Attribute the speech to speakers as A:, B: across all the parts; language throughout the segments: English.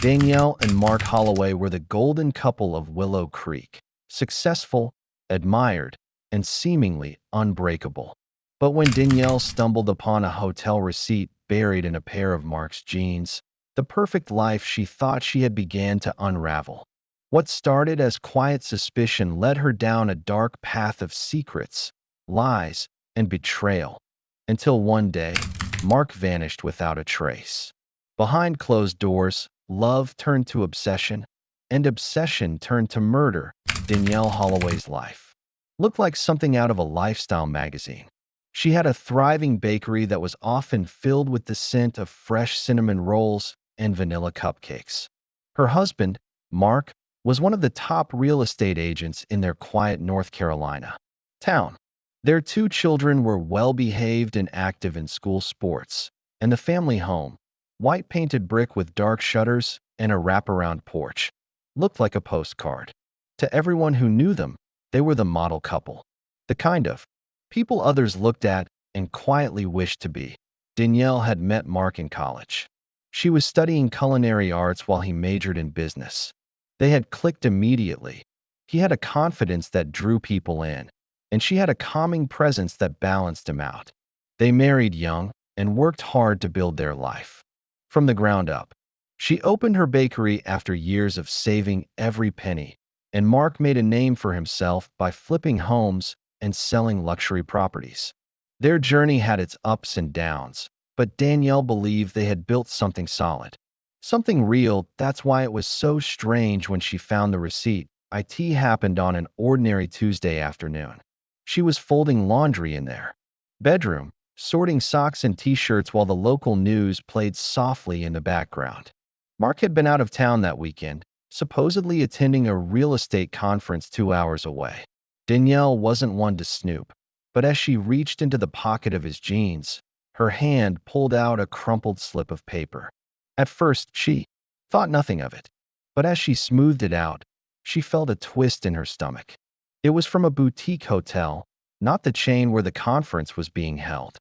A: Danielle and Mark Holloway were the golden couple of Willow Creek, successful, admired, and seemingly unbreakable. But when Danielle stumbled upon a hotel receipt buried in a pair of Mark's jeans, the perfect life she thought she had began to unravel. What started as quiet suspicion led her down a dark path of secrets, lies, and betrayal, until one day, Mark vanished without a trace. Behind closed doors, love turned to obsession, and obsession turned to murder. Danielle Holloway's life looked like something out of a lifestyle magazine. She had a thriving bakery that was often filled with the scent of fresh cinnamon rolls and vanilla cupcakes. Her husband, Mark, was one of the top real estate agents in their quiet North Carolina town. Their two children were well-behaved and active in school sports, and the family home, white-painted brick with dark shutters and a wraparound porch, looked like a postcard. To everyone who knew them, they were the model couple, the kind of people others looked at and quietly wished to be. Danielle had met Mark in college. She was studying culinary arts while he majored in business. They had clicked immediately. He had a confidence that drew people in, and she had a calming presence that balanced him out. They married young and worked hard to build their life from the ground up. She opened her bakery after years of saving every penny, and Mark made a name for himself by flipping homes and selling luxury properties. Their journey had its ups and downs, but Danielle believed they had built something solid, something real. That's why it was so strange when she found the receipt. It happened on an ordinary Tuesday afternoon. She was folding laundry in their bedroom, sorting socks and t-shirts while the local news played softly in the background. Mark had been out of town that weekend, supposedly attending a real estate conference 2 hours away. Danielle wasn't one to snoop, but as she reached into the pocket of his jeans, her hand pulled out a crumpled slip of paper. At first, she thought nothing of it, but as she smoothed it out, she felt a twist in her stomach. It was from a boutique hotel, not the chain where the conference was being held.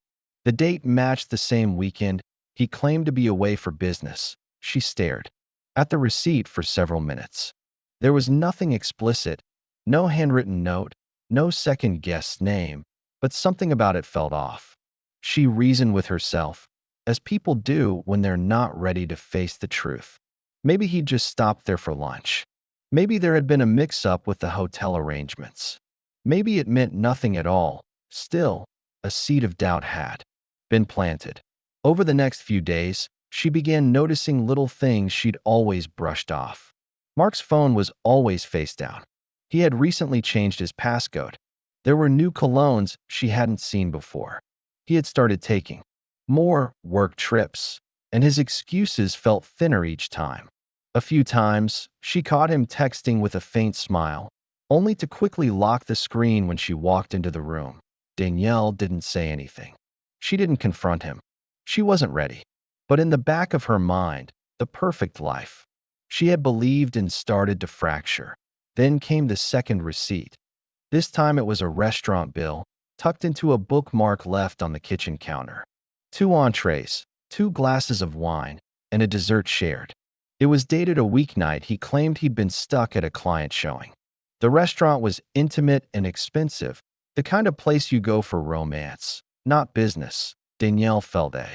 A: The date matched the same weekend. He claimed to be away for business. She stared at the receipt for several minutes. There was nothing explicit, no handwritten note, no second-guessed name, but something about it felt off. She reasoned with herself, as people do when they're not ready to face the truth. Maybe he'd just stopped there for lunch. Maybe there had been a mix-up with the hotel arrangements. Maybe it meant nothing at all. Still, a seed of doubt had been planted. Over the next few days, she began noticing little things she'd always brushed off. Mark's phone was always face down. He had recently changed his passcode. There were new colognes she hadn't seen before. He had started taking more work trips, and his excuses felt thinner each time. A few times, she caught him texting with a faint smile, only to quickly lock the screen when she walked into the room. Danielle didn't say anything. She didn't confront him. She wasn't ready. But in the back of her mind, the perfect life she had believed in started to fracture. Then came the second receipt. This time it was a restaurant bill, tucked into a bookmark left on the kitchen counter. 2 entrees, 2 glasses of wine, and a dessert shared. It was dated a weeknight. He claimed he'd been stuck at a client showing. The restaurant was intimate and expensive, the kind of place you go for romance, not business. Danielle felt a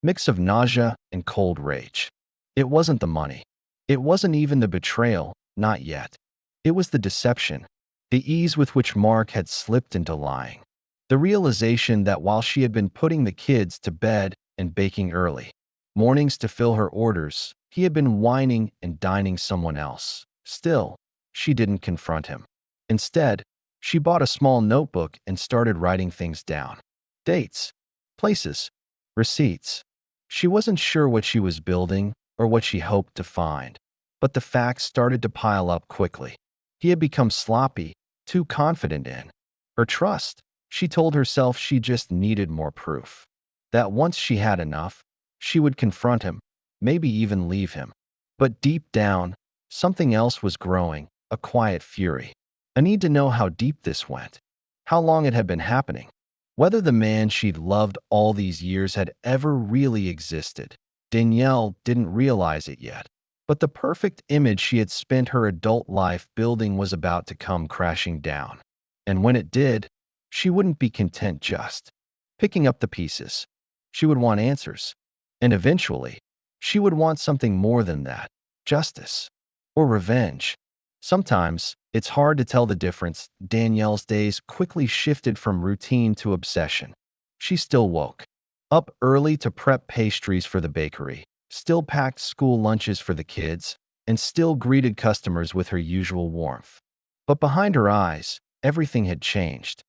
A: mix of nausea and cold rage. It wasn't the money. It wasn't even the betrayal, not yet. It was the deception, the ease with which Mark had slipped into lying. The realization that while she had been putting the kids to bed and baking early mornings to fill her orders, he had been whining and dining someone else. Still, she didn't confront him. Instead, she bought a small notebook and started writing things down. Dates, places, receipts. She wasn't sure what she was building or what she hoped to find, but the facts started to pile up quickly. He had become sloppy, too confident in her trust. She told herself she just needed more proof. That once she had enough, she would confront him, maybe even leave him. But deep down, something else was growing, a quiet fury. A need to know how deep this went, how long it had been happening, whether the man she'd loved all these years had ever really existed. Danielle didn't realize it yet, But the perfect image she had spent her adult life building was about to come crashing down. And when it did, she wouldn't be content just picking up the pieces. She would want answers. And eventually, she would want something more than that: justice or revenge. Sometimes, it's hard to tell the difference. Danielle's days quickly shifted from routine to obsession. She still woke up early to prep pastries for the bakery, still packed school lunches for the kids, and still greeted customers with her usual warmth. But behind her eyes, everything had changed.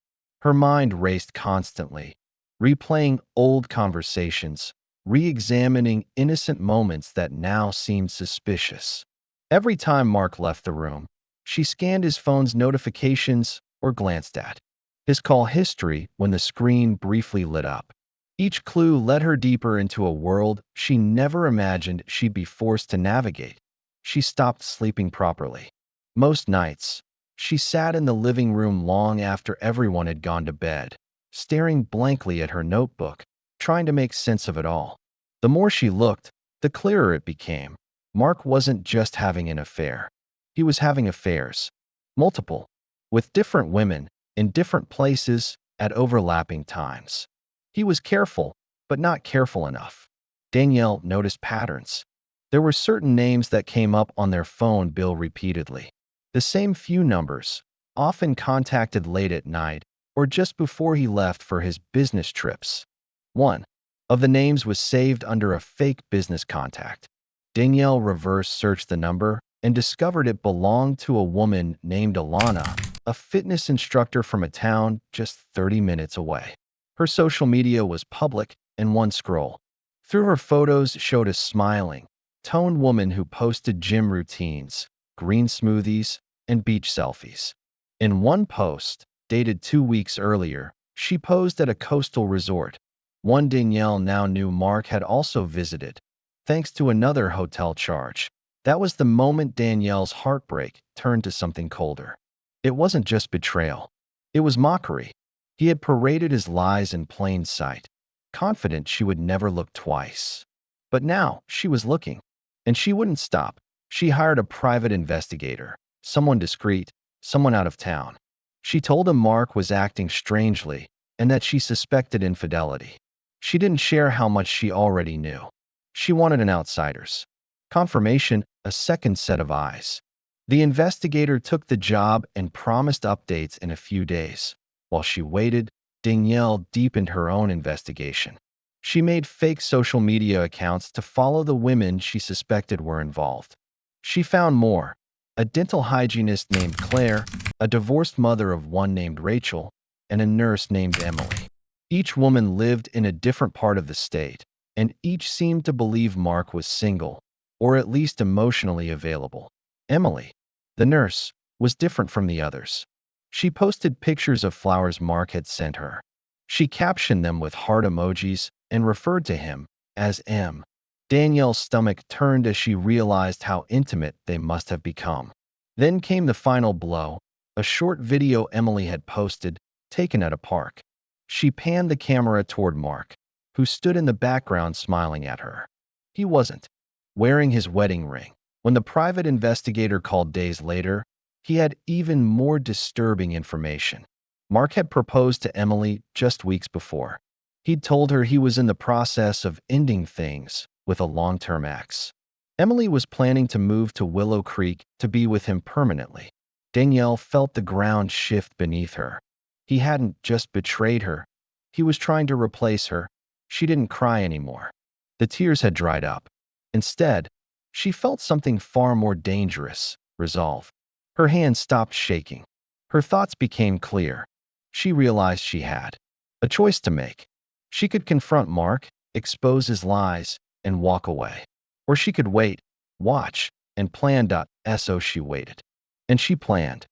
A: Her mind raced constantly, replaying old conversations, re-examining innocent moments that now seemed suspicious. Every time Mark left the room, she scanned his phone's notifications or glanced at his call history when the screen briefly lit up. Each clue led her deeper into a world she never imagined she'd be forced to navigate. She stopped sleeping properly. Most nights, she sat in the living room long after everyone had gone to bed, staring blankly at her notebook, trying to make sense of it all. The more she looked, the clearer it became. Mark wasn't just having an affair. He was having affairs. Multiple. With different women, in different places, at overlapping times. He was careful, but not careful enough. Danielle noticed patterns. There were certain names that came up on their phone bill repeatedly. The same few numbers, often contacted late at night or just before he left for his business trips. One of the names was saved under a fake business contact. Danielle reverse searched the number and discovered it belonged to a woman named Alana, a fitness instructor from a town just 30 minutes away. Her social media was public, and one scroll through her photos showed a smiling, toned woman who posted gym routines, green smoothies, and beach selfies. In one post, dated 2 weeks earlier, she posed at a coastal resort, one Danielle now knew Mark had also visited, thanks to another hotel charge. That was the moment Danielle's heartbreak turned to something colder. It wasn't just betrayal. It was mockery. He had paraded his lies in plain sight, confident she would never look twice. But now she was looking, and she wouldn't stop. She hired a private investigator, someone discreet, someone out of town. She told him Mark was acting strangely and that she suspected infidelity. She didn't share how much she already knew. She wanted an outsider's confirmation, a second set of eyes. The investigator took the job and promised updates in a few days. While she waited, Danielle deepened her own investigation. She made fake social media accounts to follow the women she suspected were involved. She found more: a dental hygienist named Claire, a divorced mother of one named Rachel, and a nurse named Emily. Each woman lived in a different part of the state, and each seemed to believe Mark was single, or at least emotionally available. Emily, the nurse, was different from the others. She posted pictures of flowers Mark had sent her. She captioned them with heart emojis and referred to him as M. Danielle's stomach turned as she realized how intimate they must have become. Then came the final blow: a short video Emily had posted, taken at a park. She panned the camera toward Mark, who stood in the background smiling at her. He wasn't wearing his wedding ring. When the private investigator called days later, he had even more disturbing information. Mark had proposed to Emily just weeks before. He'd told her he was in the process of ending things with a long-term ex. Emily was planning to move to Willow Creek to be with him permanently. Danielle felt the ground shift beneath her. He hadn't just betrayed her. He was trying to replace her. She didn't cry anymore. The tears had dried up. Instead, she felt something far more dangerous: resolve. Her hands stopped shaking. Her thoughts became clear. She realized she had a choice to make. She could confront Mark, expose his lies, and walk away. Or she could wait, watch, and plan. So she waited. And she planned.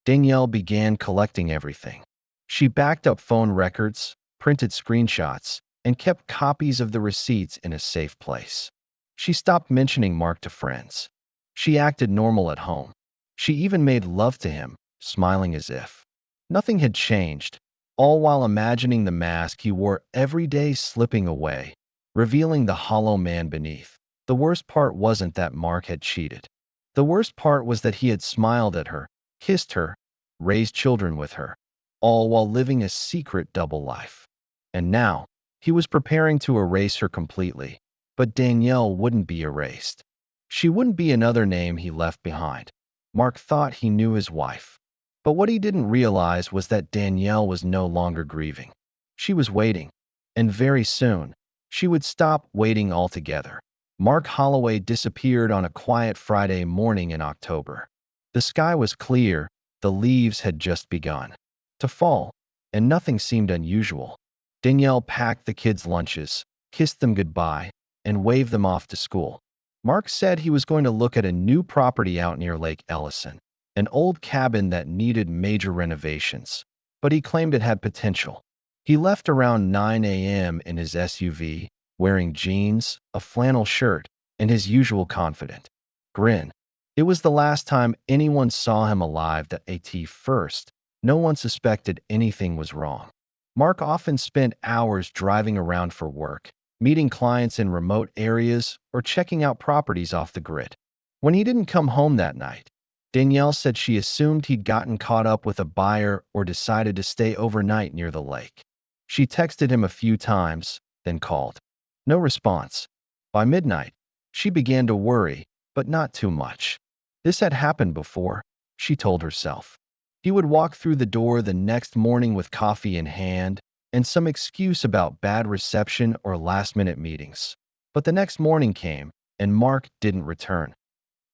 A: Danielle began collecting everything. She backed up phone records, printed screenshots, and kept copies of the receipts in a safe place. She stopped mentioning Mark to friends. She acted normal at home. She even made love to him, smiling as if nothing had changed, all while imagining the mask he wore every day slipping away, revealing the hollow man beneath. The worst part wasn't that Mark had cheated. The worst part was that he had smiled at her, kissed her, raised children with her, all while living a secret double life. And now, he was preparing to erase her completely. But Danielle wouldn't be erased. She wouldn't be another name he left behind. Mark thought he knew his wife. But what he didn't realize was that Danielle was no longer grieving. She was waiting. And very soon, she would stop waiting altogether. Mark Holloway disappeared on a quiet Friday morning in October. The sky was clear, the leaves had just begun to fall, and nothing seemed unusual. Danielle packed the kids' lunches, kissed them goodbye, and waved them off to school. Mark said he was going to look at a new property out near Lake Ellison, an old cabin that needed major renovations, but he claimed it had potential. He left around 9 a.m. in his SUV, wearing jeans, a flannel shirt, and his usual confident grin. It was the last time anyone saw him alive. At first, no one suspected anything was wrong. Mark often spent hours driving around for work, meeting clients in remote areas, or checking out properties off the grid. When he didn't come home that night, Danielle said she assumed he'd gotten caught up with a buyer or decided to stay overnight near the lake. She texted him a few times, then called. No response. By midnight, she began to worry, but not too much. This had happened before, she told herself. He would walk through the door the next morning with coffee in hand and some excuse about bad reception or last-minute meetings. But the next morning came, and Mark didn't return.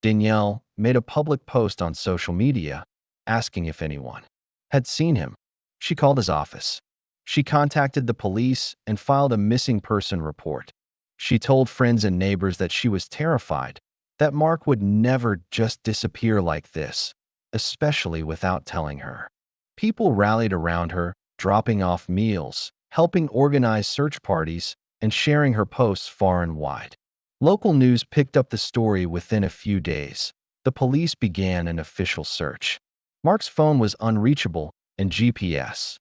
A: Danielle made a public post on social media asking if anyone had seen him. She called his office. She contacted the police and filed a missing person report. She told friends and neighbors that she was terrified, that Mark would never just disappear like this, especially without telling her. People rallied around her, dropping off meals, helping organize search parties, and sharing her posts far and wide. Local news picked up the story within a few days. The police began an official search. Mark's phone was unreachable, and GPS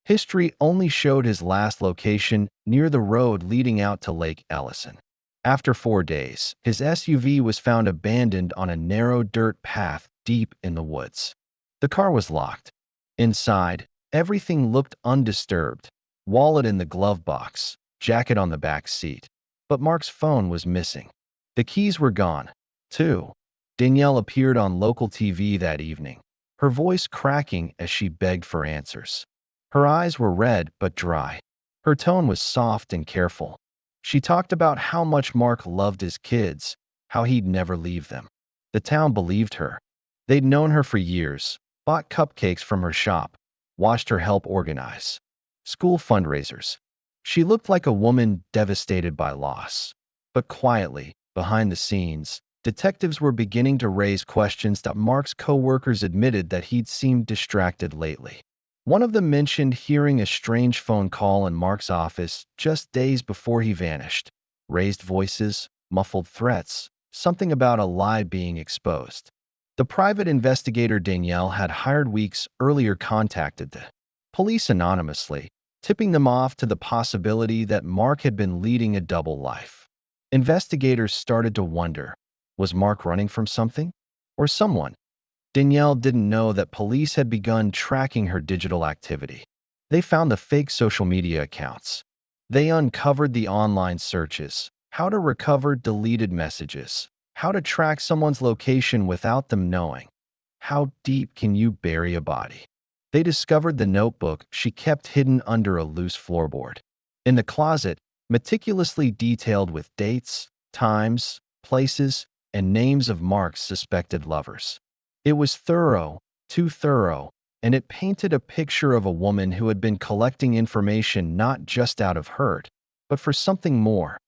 A: history only showed his last location near the road leading out to Lake Ellison. After 4 days, his SUV was found abandoned on a narrow dirt path deep in the woods. The car was locked. Inside, everything looked undisturbed. Wallet in the glove box, jacket on the back seat. But Mark's phone was missing. The keys were gone, too. Danielle appeared on local TV that evening, her voice cracking as she begged for answers. Her eyes were red but dry. Her tone was soft and careful. She talked about how much Mark loved his kids, how he'd never leave them. The town believed her. They'd known her for years, bought cupcakes from her shop, watched her help organize school fundraisers. She looked like a woman devastated by loss. But quietly, behind the scenes, detectives were beginning to raise questions that Mark's co-workers admitted that he'd seemed distracted lately. One of them mentioned hearing a strange phone call in Mark's office just days before he vanished. Raised voices, muffled threats, something about a lie being exposed. The private investigator Danielle had hired weeks earlier contacted the police anonymously, tipping them off to the possibility that Mark had been leading a double life. Investigators started to wonder, was Mark running from something? Or someone? Danielle didn't know that police had begun tracking her digital activity. They found the fake social media accounts. They uncovered the online searches, how to recover deleted messages, how to track someone's location without them knowing. How deep can you bury a body? They discovered the notebook she kept hidden under a loose floorboard. In the closet, meticulously detailed with dates, times, places, and names of Mark's suspected lovers. It was thorough, too thorough, and it painted a picture of a woman who had been collecting information not just out of hurt, but for something more.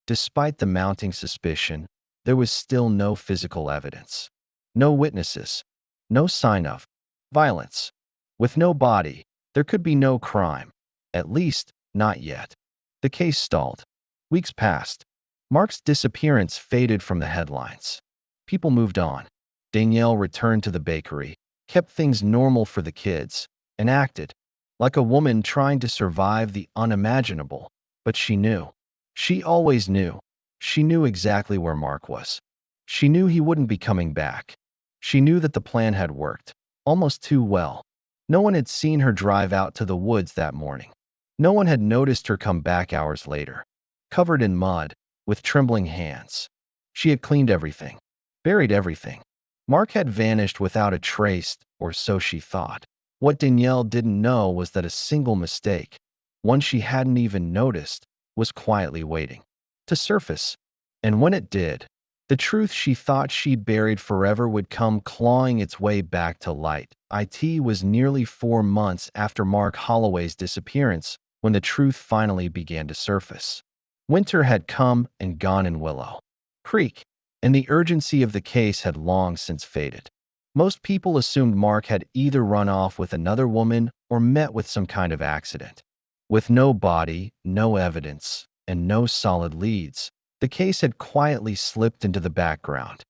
A: Despite the mounting suspicion, there was still no physical evidence. No witnesses. No sign of violence. With no body, there could be no crime. At least, not yet. The case stalled. Weeks passed. Mark's disappearance faded from the headlines. People moved on. Danielle returned to the bakery, kept things normal for the kids, and acted like a woman trying to survive the unimaginable. But she knew. She always knew. She knew exactly where Mark was. She knew he wouldn't be coming back. She knew that the plan had worked, almost too well. No one had seen her drive out to the woods that morning. No one had noticed her come back hours later, covered in mud, with trembling hands. She had cleaned everything, buried everything. Mark had vanished without a trace, or so she thought. What Danielle didn't know was that a single mistake, one she hadn't even noticed, was quietly waiting to surface. And when it did, the truth she thought she'd buried forever would come clawing its way back to light. It was nearly 4 months after Mark Holloway's disappearance when the truth finally began to surface. Winter had come and gone in Willow Creek, and the urgency of the case had long since faded. Most people assumed Mark had either run off with another woman or met with some kind of accident. With no body, no evidence, and no solid leads, the case had quietly slipped into the background.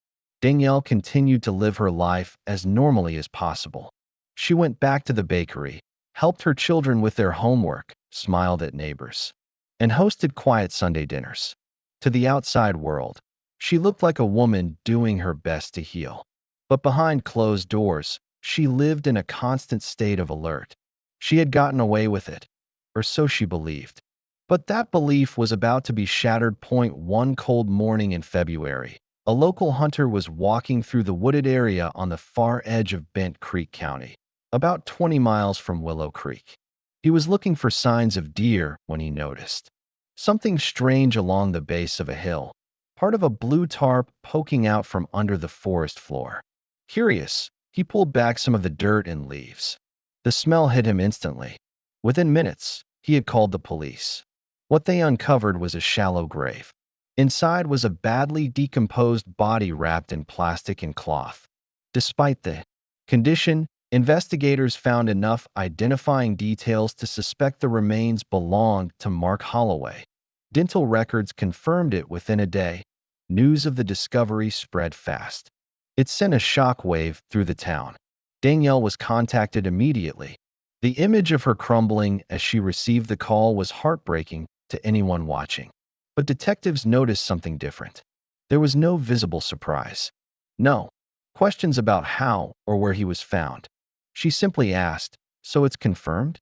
A: Danielle continued to live her life as normally as possible. She went back to the bakery, helped her children with their homework, smiled at neighbors, and hosted quiet Sunday dinners. To the outside world, she looked like a woman doing her best to heal. But behind closed doors, she lived in a constant state of alert. She had gotten away with it, or so she believed. But that belief was about to be shattered. One cold morning in February, a local hunter was walking through the wooded area on the far edge of Bent Creek County, about 20 miles from Willow Creek. He was looking for signs of deer when he noticed something strange along the base of a hill, part of a blue tarp poking out from under the forest floor. Curious, he pulled back some of the dirt and leaves. The smell hit him instantly. Within minutes, he had called the police. What they uncovered was a shallow grave. Inside was a badly decomposed body wrapped in plastic and cloth. Despite the condition, investigators found enough identifying details to suspect the remains belonged to Mark Holloway. Dental records confirmed it within a day. News of the discovery spread fast. It sent a shockwave through the town. Danielle was contacted immediately. The image of her crumbling as she received the call was heartbreaking to anyone watching. But detectives noticed something different. There was no visible surprise. No questions about how or where he was found. She simply asked, "So it's confirmed?"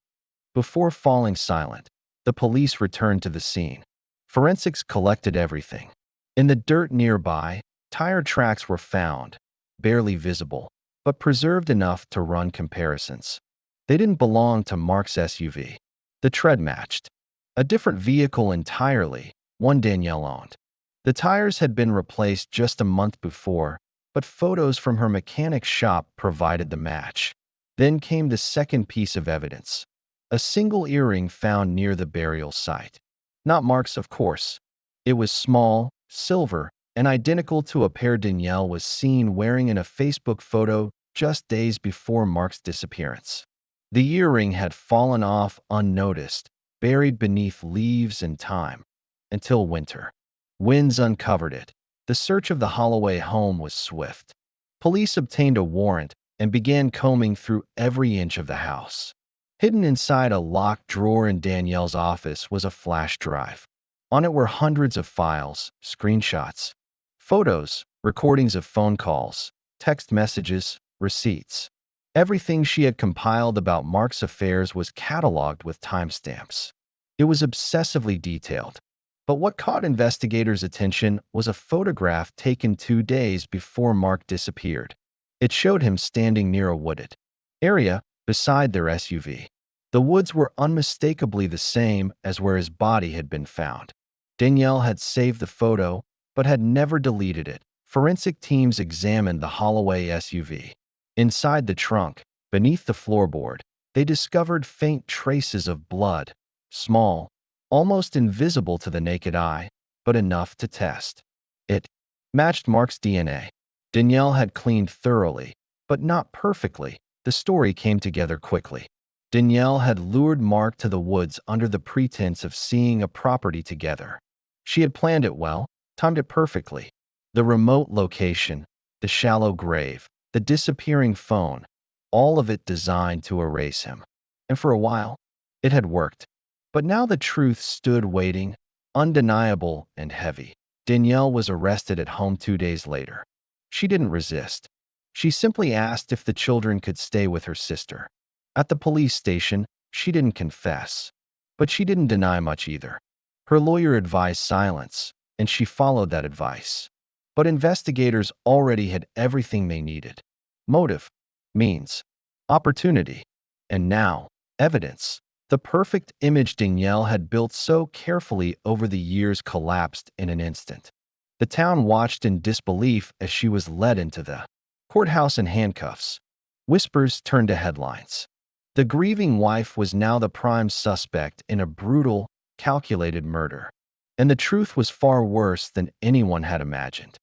A: Before falling silent, the police returned to the scene. Forensics collected everything. In the dirt nearby, tire tracks were found, barely visible, but preserved enough to run comparisons. They didn't belong to Mark's SUV. The tread matched. A different vehicle entirely, one Danielle owned. The tires had been replaced just a month before, but photos from her mechanic shop provided the match. Then came the second piece of evidence. A single earring found near the burial site. Not Mark's, of course. It was small, silver, and identical to a pair Danielle was seen wearing in a Facebook photo just days before Mark's disappearance. The earring had fallen off unnoticed, buried beneath leaves and time, until winter. Winds uncovered it. The search of the Holloway home was swift. Police obtained a warrant and began combing through every inch of the house. Hidden inside a locked drawer in Danielle's office was a flash drive. On it were hundreds of files, screenshots, photos, recordings of phone calls, text messages, receipts. Everything she had compiled about Mark's affairs was cataloged with timestamps. It was obsessively detailed. But what caught investigators' attention was a photograph taken 2 days before Mark disappeared. It showed him standing near a wooded area beside their SUV. The woods were unmistakably the same as where his body had been found. Danielle had saved the photo, but had never deleted it. Forensic teams examined the Holloway SUV. Inside the trunk, beneath the floorboard, they discovered faint traces of blood, small, almost invisible to the naked eye, but enough to test. It matched Mark's DNA. Danielle had cleaned thoroughly, but not perfectly. The story came together quickly. Danielle had lured Mark to the woods under the pretense of seeing a property together. She had planned it well, timed it perfectly. The remote location, the shallow grave, the disappearing phone, all of it designed to erase him. And for a while, it had worked. But now the truth stood waiting, undeniable and heavy. Danielle was arrested at home 2 days later. She didn't resist. She simply asked if the children could stay with her sister. At the police station, she didn't confess. But she didn't deny much either. Her lawyer advised silence, and she followed that advice. But investigators already had everything they needed: motive, means, opportunity, and now, evidence. The perfect image Danielle had built so carefully over the years collapsed in an instant. The town watched in disbelief as she was led into the courthouse in handcuffs. Whispers turned to headlines. The grieving wife was now the prime suspect in a brutal, calculated murder. And the truth was far worse than anyone had imagined.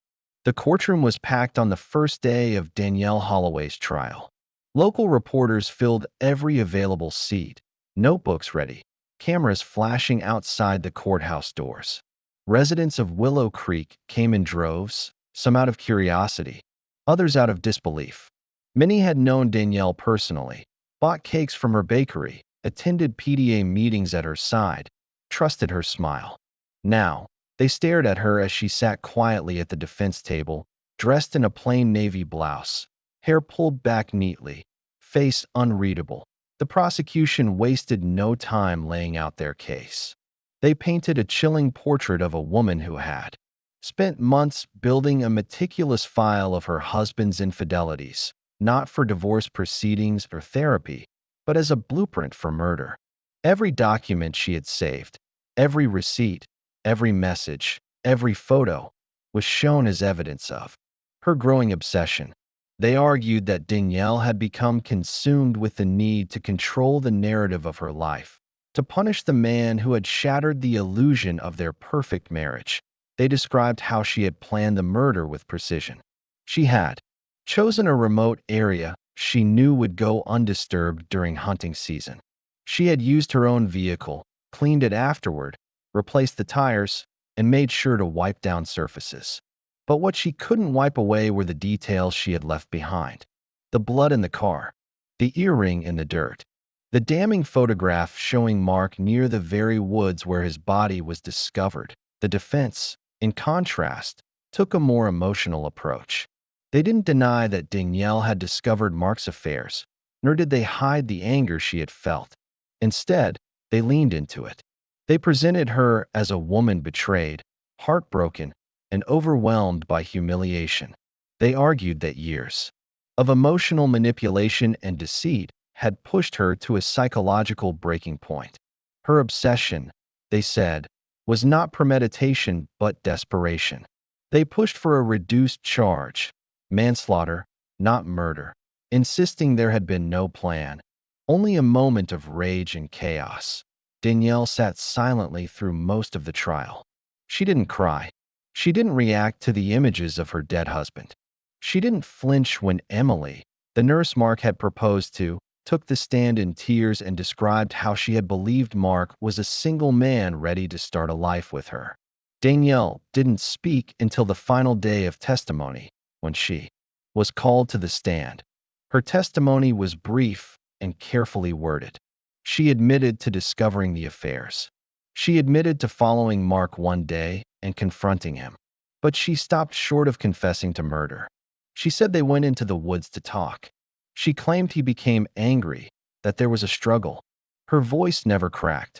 A: The courtroom was packed on the first day of Danielle Holloway's trial. Local reporters filled every available seat, notebooks ready, cameras flashing outside the courthouse doors. Residents of Willow Creek came in droves, some out of curiosity, others out of disbelief. Many had known Danielle personally, bought cakes from her bakery, attended PDA meetings at her side, trusted her smile. Now, they stared at her as she sat quietly at the defense table, dressed in a plain navy blouse, hair pulled back neatly, face unreadable. The prosecution wasted no time laying out their case. They painted a chilling portrait of a woman who had spent months building a meticulous file of her husband's infidelities, not for divorce proceedings or therapy, but as a blueprint for murder. Every document she had saved, every receipt, every message, every photo was shown as evidence of her growing obsession. They argued that Danielle had become consumed with the need to control the narrative of her life, to punish the man who had shattered the illusion of their perfect marriage. They described how she had planned the murder with precision. She had chosen a remote area she knew would go undisturbed during hunting season. She had used her own vehicle, cleaned it afterward, replaced the tires, and made sure to wipe down surfaces. But what she couldn't wipe away were the details she had left behind. The blood in the car, the earring in the dirt, the damning photograph showing Mark near the very woods where his body was discovered. The defense, in contrast, took a more emotional approach. They didn't deny that Danielle had discovered Mark's affairs, nor did they hide the anger she had felt. Instead, they leaned into it. They presented her as a woman betrayed, heartbroken, and overwhelmed by humiliation. They argued that years of emotional manipulation and deceit had pushed her to a psychological breaking point. Her obsession, they said, was not premeditation but desperation. They pushed for a reduced charge, manslaughter, not murder, insisting there had been no plan, only a moment of rage and chaos. Danielle sat silently through most of the trial. She didn't cry. She didn't react to the images of her dead husband. She didn't flinch when Emily, the nurse Mark had proposed to, took the stand in tears and described how she had believed Mark was a single man ready to start a life with her. Danielle didn't speak until the final day of testimony, when she was called to the stand. Her testimony was brief and carefully worded. She admitted to discovering the affairs. She admitted to following Mark one day and confronting him. But she stopped short of confessing to murder. She said they went into the woods to talk. She claimed he became angry, that there was a struggle. Her voice never cracked.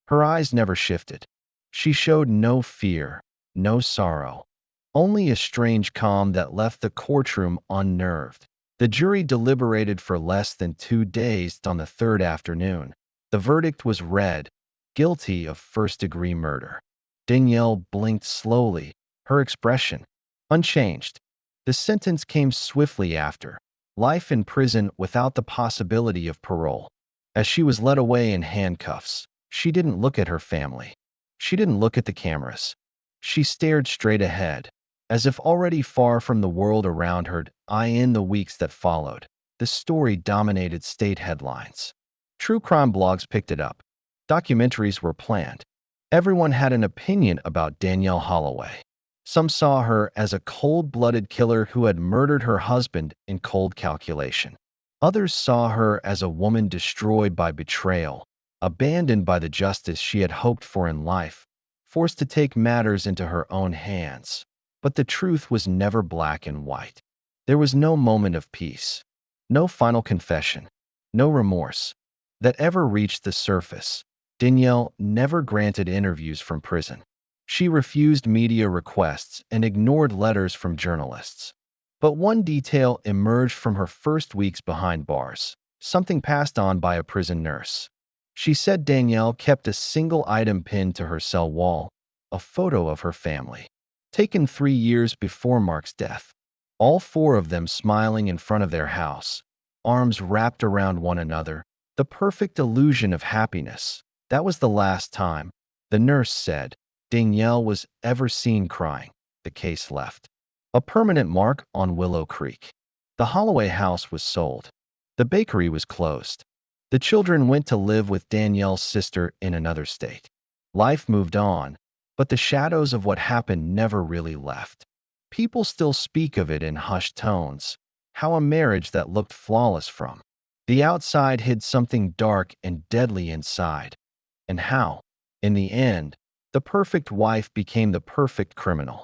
A: Her eyes never shifted. She showed no fear, no sorrow, only a strange calm that left the courtroom unnerved. The jury deliberated for less than 2 days. On the third afternoon, the verdict was read: guilty of first-degree murder. Danielle blinked slowly, her expression unchanged. The sentence came swiftly after: life in prison without the possibility of parole. As she was led away in handcuffs, she didn't look at her family. She didn't look at the cameras. She stared straight ahead, as if already far from the world around her. In the weeks that followed, the story dominated state headlines. True crime blogs picked it up. Documentaries were planned. Everyone had an opinion about Danielle Holloway. Some saw her as a cold-blooded killer who had murdered her husband in cold calculation. Others saw her as a woman destroyed by betrayal, abandoned by the justice she had hoped for in life. forced to take matters into her own hands. But the truth was never black and white. There was no moment of peace, no final confession, no remorse that ever reached the surface. Danielle never granted interviews from prison. She refused media requests and ignored letters from journalists. But one detail emerged from her first weeks behind bars, something passed on by a prison nurse. She said Danielle kept a single item pinned to her cell wall, a photo of her family, taken 3 years before Mark's death. All four of them smiling in front of their house, arms wrapped around one another, the perfect illusion of happiness. That was the last time, the nurse said, Danielle was ever seen crying. The case left a permanent mark on Willow Creek. The Holloway house was sold. The bakery was closed. The children went to live with Danielle's sister in another state. Life moved on, but the shadows of what happened never really left. People still speak of it in hushed tones, how a marriage that looked flawless from the outside hid something dark and deadly inside, and how, in the end, the perfect wife became the perfect criminal.